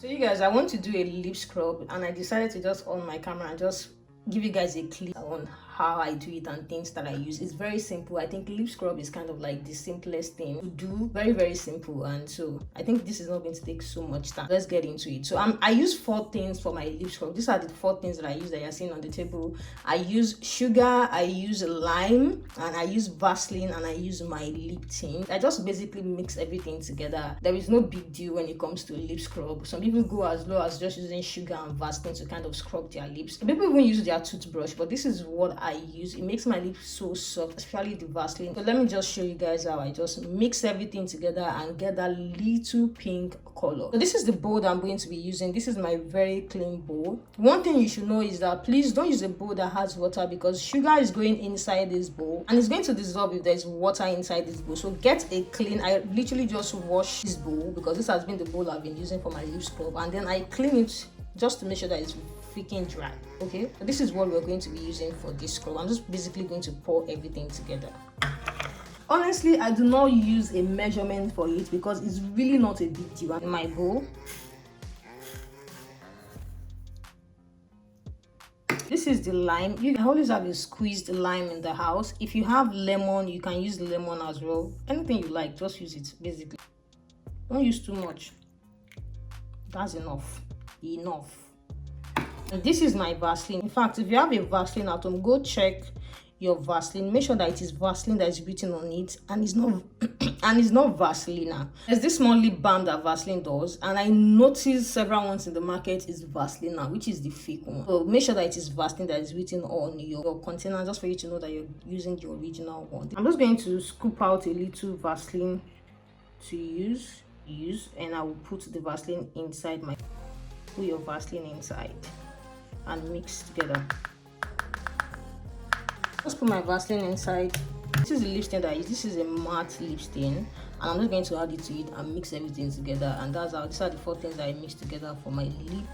So you guys, I want to do a lip scrub, and I decided to just on my camera and just give you guys a clip on how I do it and things that I use. It's very simple. I think lip scrub is kind of like the simplest thing to do. Very simple, and so I think this is not going to take so much time. Let's get into it. So I use 4 things for my lip scrub. These are the 4 things that I use that you're seeing on the table. I use sugar, I use lime, and I use Vaseline, and I use my lip tint. I just basically mix everything together. There is no big deal when it comes to lip scrub. Some people go as low as just using sugar and Vaseline to kind of scrub their lips. Some people even use their toothbrush, but this is what I use. It makes my lips so soft, especially the Vaseline. So let me just show you guys how I just mix everything together and get that little pink color. So this is the bowl that I'm going to be using. This is my very clean bowl. One thing you should know is that please don't use a bowl that has water, because sugar is going inside this bowl and it's going to dissolve if there's water inside this bowl. So get a clean, I literally just wash this bowl because this has been the bowl I've been using for my lip scrub, and then I clean it just to make sure that it's freaking dry. Okay, so this is what we're going to be using for this scrub. I'm just basically going to pour everything together. Honestly, I do not use a measurement for it because it's really not a big deal. In my bowl, this is the lime. You can always have a squeezed lime in the house. If you have lemon, you can use lemon as well. Anything you like, just use it. Basically, don't use too much. That's enough. And this is my Vaseline. In fact, if you have a Vaseline at home, go check your Vaseline. Make sure that it is Vaseline that is written on it, and it's not Vaselina. There's this small lip balm that Vaseline does, and I noticed several ones in the market is Vaselina, which is the fake one. So make sure that it is Vaseline that is written on your container, just for you to know that you're using the original one. I'm just going to scoop out a little Vaseline to use, and I will put the Vaseline inside my. Put your Vaseline inside and mix together. Just put my Vaseline inside. This is the lip stain that I use. This is a matte lip stain, and I'm just going to add it to it and mix everything together. And that's how. These are the 4 things that I mix together for my lip.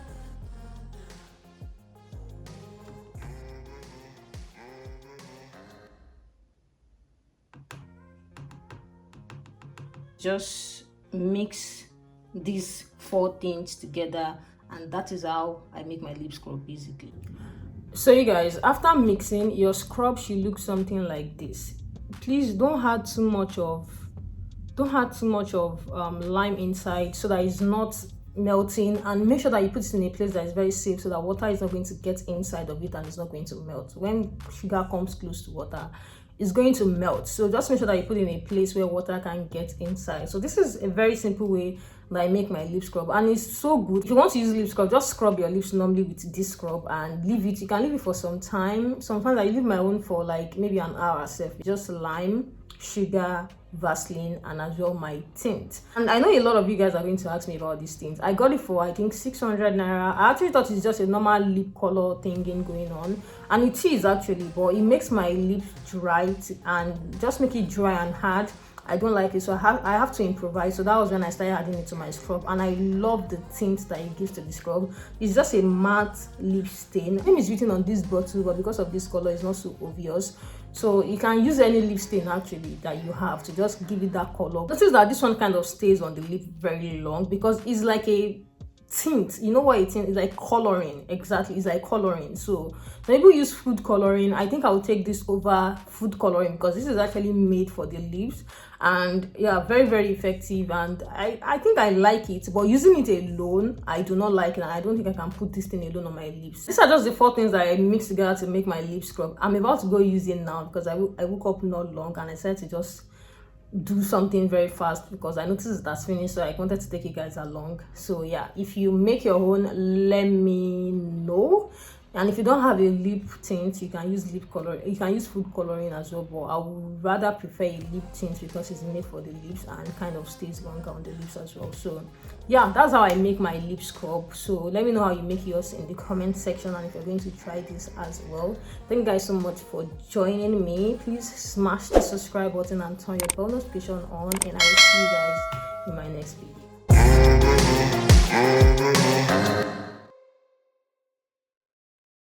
Just mix these 4 things together, and that is how I make my lip scrub basically. So you guys, after mixing, your scrub should look something like this. Please don't add too much of lime inside so that it's not melting, and make sure that you put it in a place that is very safe so that water is not going to get inside of it and it's not going to melt. When sugar comes close to water, it's going to melt. So just make sure that you put it in a place where water can get inside. So this is a very simple way that I make my lip scrub, and it's so good. If you want to use lip scrub, just scrub your lips normally with this scrub and leave it. You can leave it for some time. Sometimes I leave my own for like maybe an hour. Just lime, sugar, Vaseline, and as well my tint. And I know a lot of you guys are going to ask me about these things. I got it for I think 600 naira. I actually thought it's just a normal lip color thing going on, and it is actually, but it makes my lips dry and just make it dry and hard. I don't like it, so I have to improvise. So that was when I started adding it to my scrub, and I love the tint that it gives to the scrub. It's just a matte lip stain. The name is written on this bottle, but because of this color, it's not so obvious. So you can use any lip stain actually that you have to just give it that color. Notice that this one kind of stays on the lip very long because it's like a tint. You know what a tint is? Like coloring. Exactly, it's like coloring. So some people use food coloring. I think I will take this over food coloring because this is actually made for the lips, and yeah, very effective, and I think I like it. But using it alone, I do not like it, and I don't think I can put this thing alone on my lips. These are just the 4 things that I mixed together to make my lip scrub. I'm about to go use it now because I woke up not long and I decided to just do something very fast because I noticed that's finished, so I wanted to take you guys along. So yeah, if you make your own, let me know. And if you don't have a lip tint, you can use lip color. You can use food coloring as well, but I would rather prefer a lip tint because it's made for the lips and kind of stays longer on the lips as well. So yeah, that's how I make my lip scrub. So let me know how you make yours in the comment section, and if you're going to try this as well. Thank you guys so much for joining me. Please smash the subscribe button and turn your bell notification on, and I will see you guys in my next video.